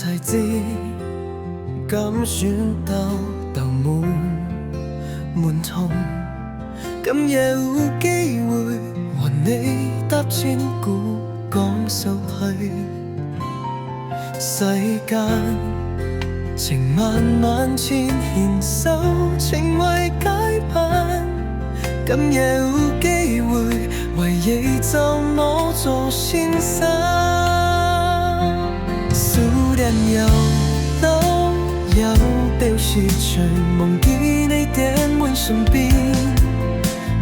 才知敢選兜兜滿痛。今夜有機會和你搭千古講手係世間情萬萬千牽手，情為解伴。今夜有機會為你找我做先生，思念有都有表示隨夢見你點滿身邊，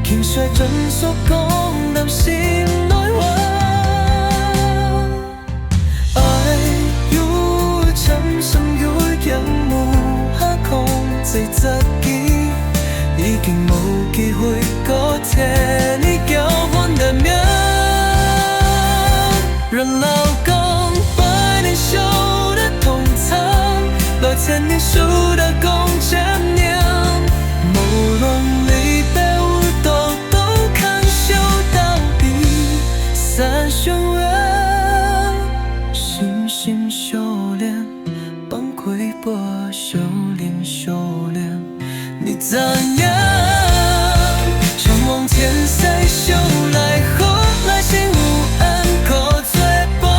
傾瀉盡訴講到心內話。愛如沉深如人無下控制自己，已經冇機會個貼你交換的面，讓老公百年修的同場，來千年樹的共千年，無論離別無多都看秀到底，三弦樂心心修煉，幫潰波修煉修煉，你怎樣